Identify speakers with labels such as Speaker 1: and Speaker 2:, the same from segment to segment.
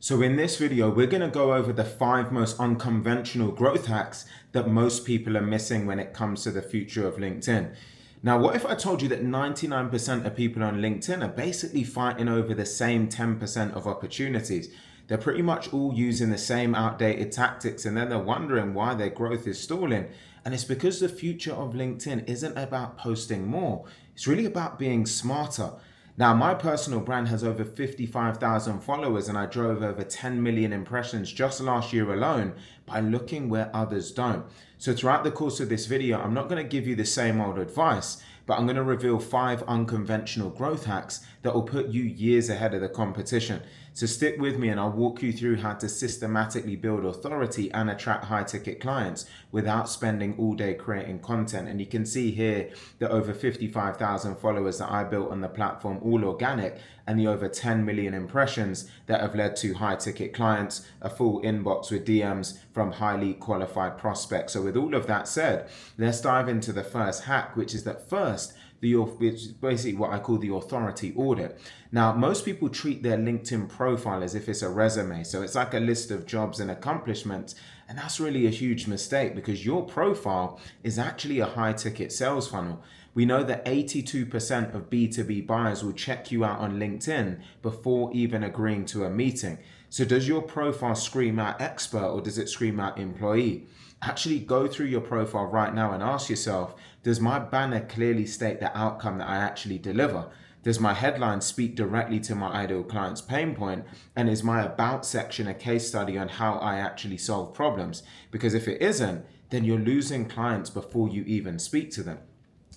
Speaker 1: So in this video, we're going to go over the 5 most unconventional growth hacks that most people are missing when it comes to the future of LinkedIn. Now, what if I told you that 99% of people on LinkedIn are basically fighting over the same 10% of opportunities? They're pretty much all using the same outdated tactics, and then they're wondering why their growth is stalling. And it's because the future of LinkedIn isn't about posting more. It's really about being smarter. Now, my personal brand has over 55,000 followers, and I drove over 10 million impressions just last year alone by looking where others don't. So throughout the course of this video, I'm not going to give you the same old advice, but I'm going to reveal 5 unconventional growth hacks that will put you years ahead of the competition. So stick with me and I'll walk you through how to systematically build authority and attract high ticket clients without spending all day creating content. And you can see here that over 55,000 followers that I built on the platform, all organic, and the over 10 million impressions that have led to high ticket clients, a full inbox with DMs from highly qualified prospects. So with all of that said, let's dive into the first hack, which is that first, which is basically what I call the authority audit. Now, most people treat their LinkedIn profile as if it's a resume. So it's like a list of jobs and accomplishments. And that's really a huge mistake because your profile is actually a high ticket sales funnel. We know that 82% of B2B buyers will check you out on LinkedIn before even agreeing to a meeting. So does your profile scream out expert or does it scream out employee? Actually go through your profile right now and ask yourself, does my banner clearly state the outcome that I actually deliver? Does my headline speak directly to my ideal client's pain point? And is my about section a case study on how I actually solve problems? Because if it isn't, then you're losing clients before you even speak to them.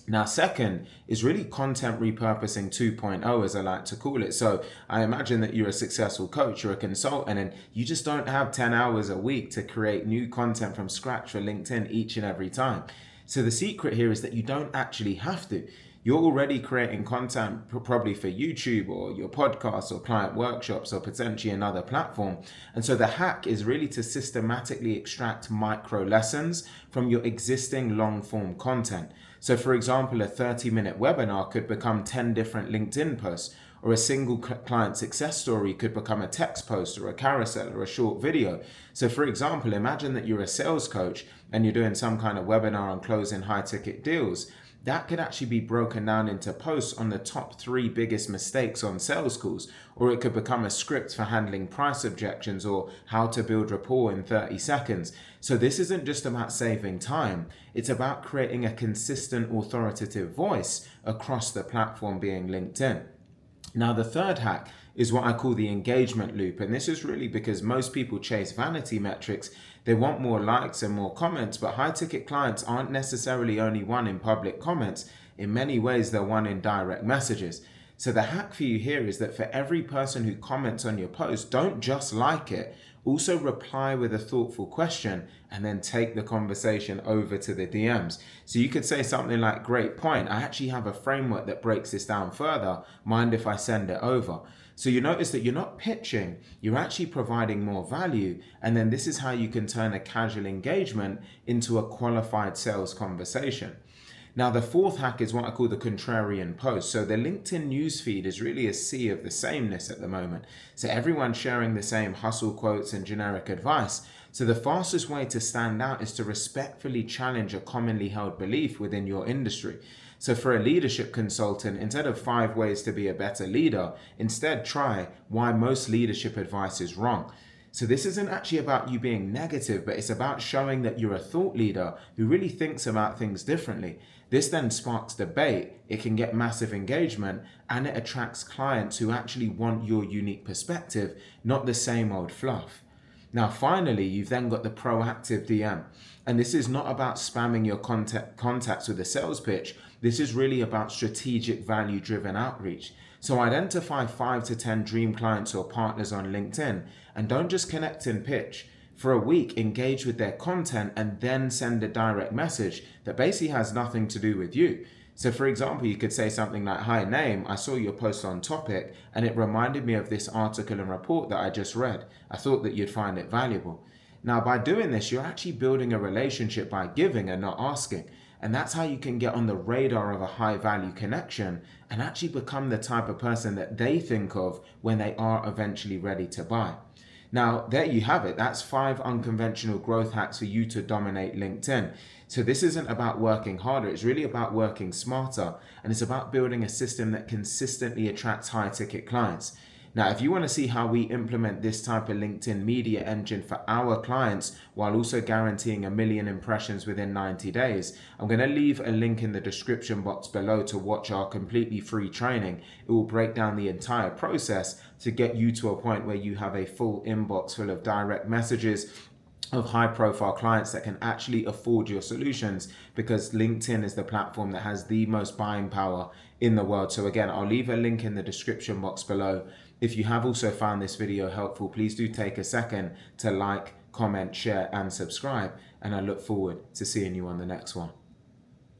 Speaker 1: Now, second is really content repurposing 2.0, as I like to call it. So I imagine that you're a successful coach, you're a consultant, and you just don't have 10 hours a week to create new content from scratch for LinkedIn each and every time. So the secret here is that you don't actually have to. You're already creating content probably for YouTube or your podcast or client workshops or potentially another platform. And so the hack is really to systematically extract micro lessons from your existing long form content. So for example, a 30-minute webinar could become 10 different LinkedIn posts, or a single client success story could become a text post or a carousel or a short video. So for example, imagine that you're a sales coach and you're doing some kind of webinar on closing high ticket deals. That could actually be broken down into posts on the top 3 biggest mistakes on sales calls, or it could become a script for handling price objections or how to build rapport in 30 seconds. So this isn't just about saving time, it's about creating a consistent authoritative voice across the platform being LinkedIn. Now, the third hack is what I call the engagement loop. And this is really because most people chase vanity metrics. They want more likes and more comments, but high ticket clients aren't necessarily only one in public comments. In many ways, they're one in direct messages. So the hack for you here is that for every person who comments on your post, don't just like it, also reply with a thoughtful question and then take the conversation over to the DMs. So you could say something like, great point, I actually have a framework that breaks this down further. Mind if I send it over? So you notice that you're not pitching, you're actually providing more value. And then this is how you can turn a casual engagement into a qualified sales conversation. Now, the fourth hack is what I call the contrarian post. So the LinkedIn newsfeed is really a sea of the sameness at the moment. So everyone's sharing the same hustle quotes and generic advice. So the fastest way to stand out is to respectfully challenge a commonly held belief within your industry. So for a leadership consultant, instead of 5 ways to be a better leader, instead try why most leadership advice is wrong. So this isn't actually about you being negative, but it's about showing that you're a thought leader who really thinks about things differently. This then sparks debate, it can get massive engagement, and it attracts clients who actually want your unique perspective, not the same old fluff. Now, finally, you've then got the proactive DM. And this is not about spamming your contacts with a sales pitch. This is really about strategic value-driven outreach. So identify 5 to 10 dream clients or partners on LinkedIn and don't just connect and pitch. For a week, engage with their content and then send a direct message that basically has nothing to do with you. So for example, you could say something like, hi name, I saw your post on topic and it reminded me of this article and report that I just read. I thought that you'd find it valuable. Now, by doing this, you're actually building a relationship by giving and not asking. And that's how you can get on the radar of a high value connection and actually become the type of person that they think of when they are eventually ready to buy. Now, there you have it. That's 5 unconventional growth hacks for you to dominate LinkedIn. So this isn't about working harder. It's really about working smarter. And it's about building a system that consistently attracts high ticket clients. Now, if you want to see how we implement this type of LinkedIn media engine for our clients while also guaranteeing 1 million impressions within 90 days, I'm going to leave a link in the description box below to watch our completely free training. It will break down the entire process to get you to a point where you have a full inbox full of direct messages of high profile clients that can actually afford your solutions, because LinkedIn is the platform that has the most buying power in the world. So again, I'll leave a link in the description box below. If you have also found this video helpful, please do take a second to like, comment, share, and subscribe. And I look forward to seeing you on the next one.